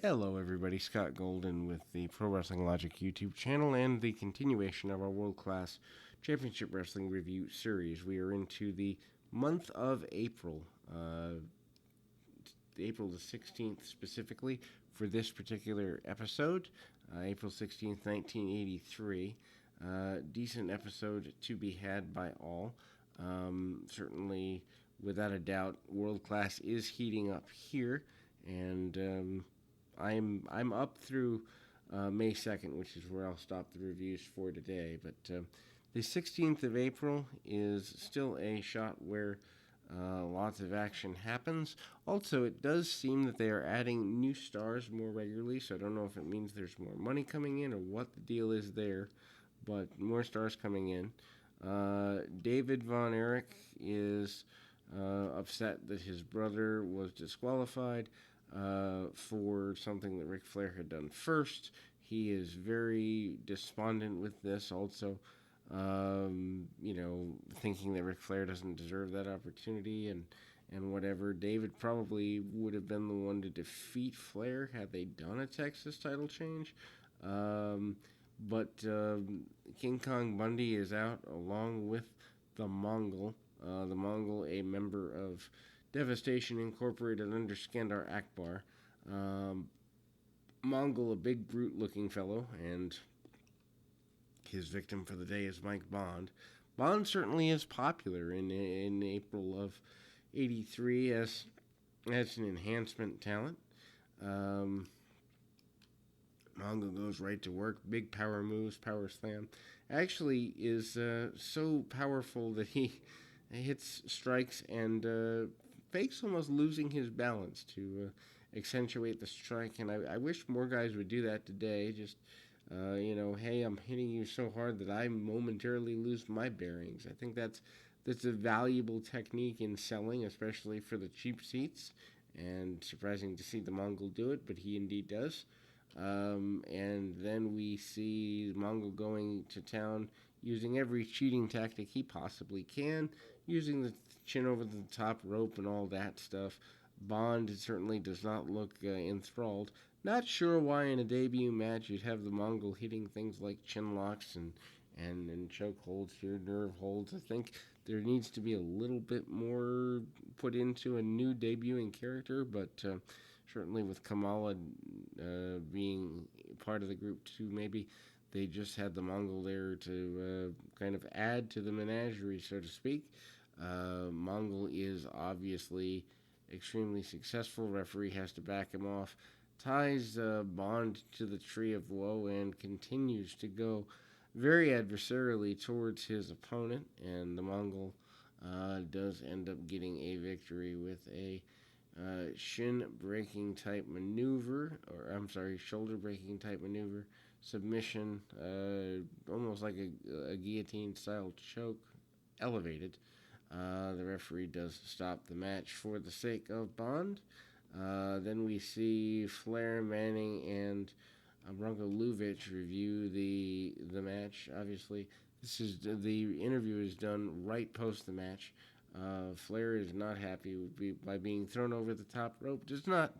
Hello, everybody. Scott Golden with the Pro Wrestling Logic YouTube channel and the continuation of our world class championship wrestling review series. We are into the month of April, April the 16th specifically for this particular episode, April 16th, 1983. Decent episode to be had by all. Certainly, without a doubt, world class is heating up here, and I'm up through May 2nd, which is where I'll stop the reviews for today. But the 16th of April is still a shot where lots of action happens. Also, it does seem that they are adding new stars more regularly, so I don't know if it means there's more money coming in or what the deal is there, but more stars coming in. David Von Erich is upset that his brother was disqualified for something that Ric Flair had done first. He is very despondent with this. Also, thinking that Ric Flair doesn't deserve that opportunity and whatever. David probably would have been the one to defeat Flair had they done a Texas title change. But King Kong Bundy is out along with the Mongol. The Mongol, a member of Devastation Incorporated under Skandar Akbar. Mongol, a big brute-looking fellow, and his victim for the day is Mike Bond. Bond certainly is popular in April of '83 as an enhancement talent. Mongol goes right to work, big power moves, power slam. Actually, is so powerful that he hits strikes and fakes almost losing his balance to accentuate the strike. And I wish more guys would do that today. Just, hey, I'm hitting you so hard that I momentarily lose my bearings. I think that's a valuable technique in selling, especially for the cheap seats. And surprising to see the Mongol do it, but he indeed does. And then we see Mongol going to town using every cheating tactic he possibly can, using the chin over the top rope and all that stuff. Bond certainly does not look enthralled. Not sure why in a debut match you'd have the Mongol hitting things like chin locks and choke holds here, nerve holds. I think there needs to be a little bit more put into a new debuting character, but certainly with Kamala being part of the group too, maybe they just had the Mongol there to kind of add to the menagerie, so to speak. Mongol is obviously extremely successful. Referee has to back him off. Ties Bond to the Tree of Woe and continues to go very adversarially towards his opponent. And the Mongol does end up getting a victory with a shin breaking type maneuver, or I'm sorry, shoulder breaking type maneuver, submission, almost like a guillotine style choke, elevated. The referee does stop the match for the sake of Bond. Then we see Flair, Manning, and Branko Luvic review the match. Obviously, this is the interview is done right post the match. Flair is not happy by being thrown over the top rope. Does not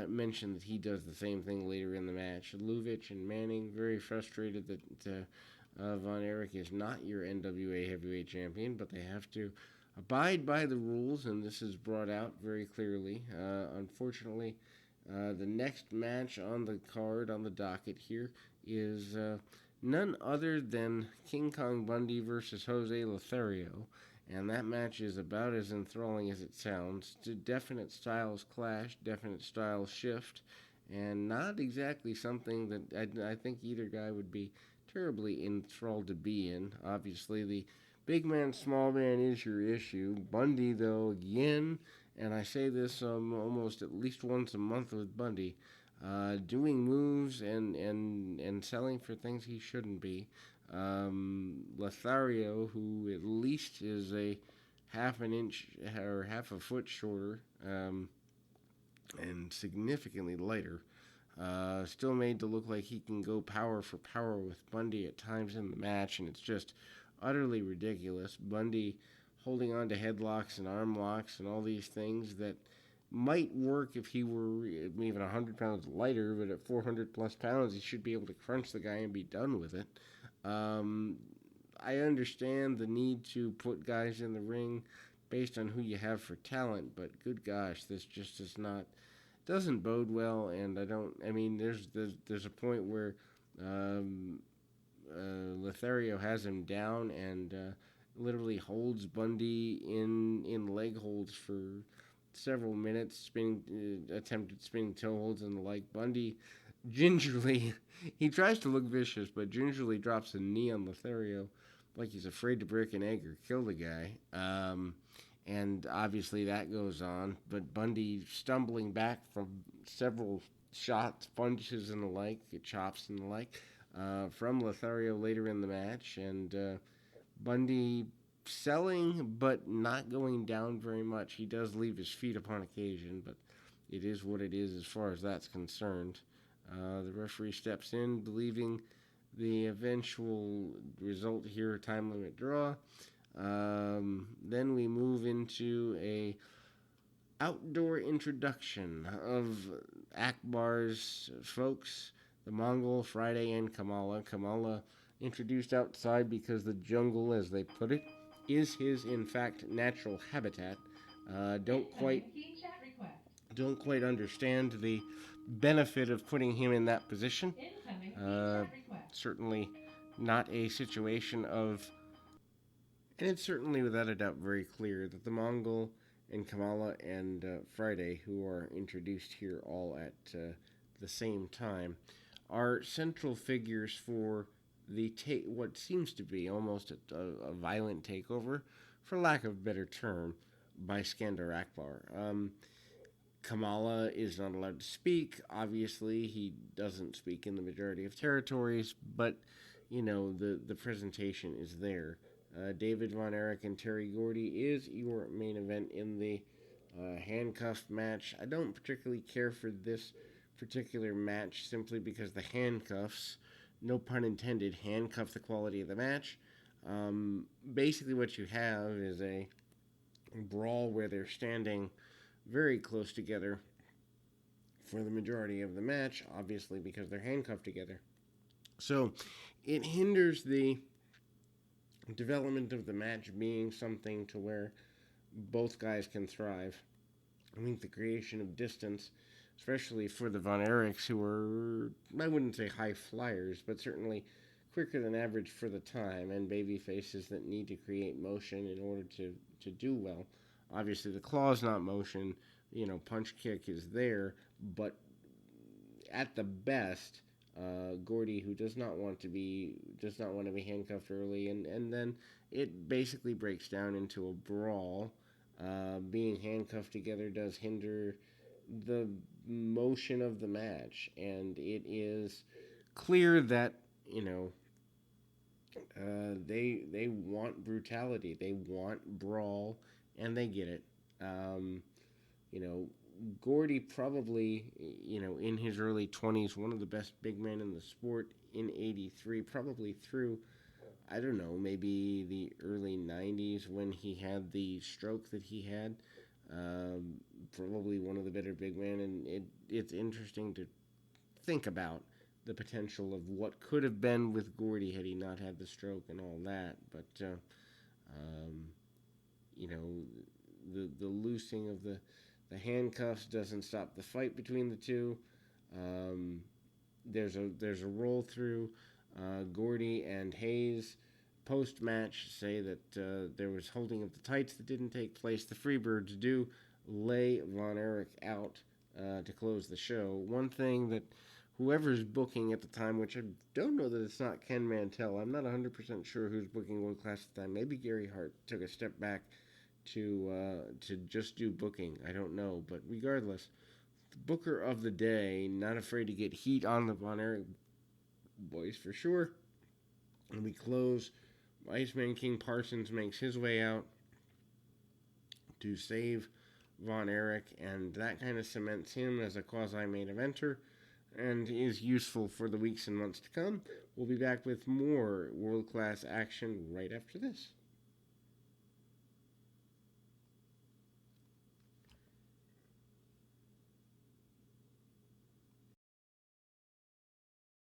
mention that he does the same thing later in the match. Luvic and Manning very frustrated that Von Erich is not your NWA Heavyweight Champion, but they have to abide by the rules, and this is brought out very clearly. Unfortunately, the next match on the card, on the docket here, is none other than King Kong Bundy versus Jose Lothario. And that match is about as enthralling as it sounds. Definite styles clash, definite styles shift, and not exactly something that I think either guy would be terribly enthralled to be in. Obviously, the big man, small man is your issue. Bundy, though, again, and I say this almost at least once a month with Bundy, doing moves and selling for things he shouldn't be. Lothario, who at least is a half an inch or half a foot shorter and significantly lighter, still made to look like he can go power for power with Bundy at times in the match, and it's just utterly ridiculous. Bundy holding on to headlocks and arm locks and all these things that might work if he were even 100 pounds lighter, but at 400 plus pounds, he should be able to crunch the guy and be done with it. Um, I understand the need to put guys in the ring based on who you have for talent, but good gosh, this just does not doesn't bode well. And I don't. I mean, there's a point where um, Lothario has him down and literally holds Bundy in leg holds for several minutes, attempted spinning toe holds and the like. Bundy gingerly, he tries to look vicious, but gingerly drops a knee on Lothario like he's afraid to break an egg or kill the guy. And obviously that goes on, but Bundy stumbling back from several shots, punches and the like, chops and the like, from Lothario later in the match, and Bundy selling but not going down very much. He does leave his feet upon occasion, but it is what it is as far as that's concerned. The referee steps in, believing the eventual result here, time limit draw. Then we move into a outdoor introduction of Akbar's folks, the Mongol, Friday, and Kamala. Kamala introduced outside because the jungle, as they put it, is his, in fact, natural habitat. Don't quite understand the benefit of putting him in that position. Certainly not a situation of, and it's certainly without a doubt very clear that the Mongol and Kamala and Friday, who are introduced here all at the same time, are central figures for the what seems to be almost a violent takeover, for lack of a better term, by Skandar Akbar. Kamala is not allowed to speak. Obviously, he doesn't speak in the majority of territories, but, you know, the presentation is there. David Von Erich and Terry Gordy is your main event in the handcuff match. I don't particularly care for this particular match simply because the handcuffs, no pun intended, handcuff the quality of the match. Basically what you have is a brawl where they're standing very close together for the majority of the match, obviously because they're handcuffed together. So it hinders the development of the match being something to where both guys can thrive. I think the creation of distance, especially for the Von Erichs, who are, I wouldn't say high flyers, but certainly quicker than average for the time, and baby faces that need to create motion in order to do well. Obviously, the claw is not motion. You know, punch kick is there, but at the best, Gordy, who does not want to be handcuffed early, and then it basically breaks down into a brawl. Being handcuffed together does hinder the motion of the match, and it is clear that, you know, they want brutality, they want brawl, and they get it. You know, Gordy probably, you know, in his early 20s, one of the best big men in the sport in '83, probably through, I don't know, maybe the early 90s when he had the stroke that he had. Probably one of the better big men, and it's interesting to think about the potential of what could have been with Gordy had he not had the stroke and all that. But, you know, the loosing of the handcuffs doesn't stop the fight between the two. There's a roll through. Gordy and Hayes post-match say that there was holding of the tights that didn't take place. The Freebirds do lay Von Erich out to close the show. One thing that whoever's booking at the time, which I don't know that it's not Ken Mantell. I'm not 100% sure who's booking World Class at the time. Maybe Gary Hart took a step back to just do booking. I don't know. But regardless, the booker of the day, not afraid to get heat on the Von Erich boys for sure. And we close. Iceman King Parsons makes his way out to save Von Erich, and that kind of cements him as a quasi-main eventer and is useful for the weeks and months to come. We'll be back with more world-class action right after this.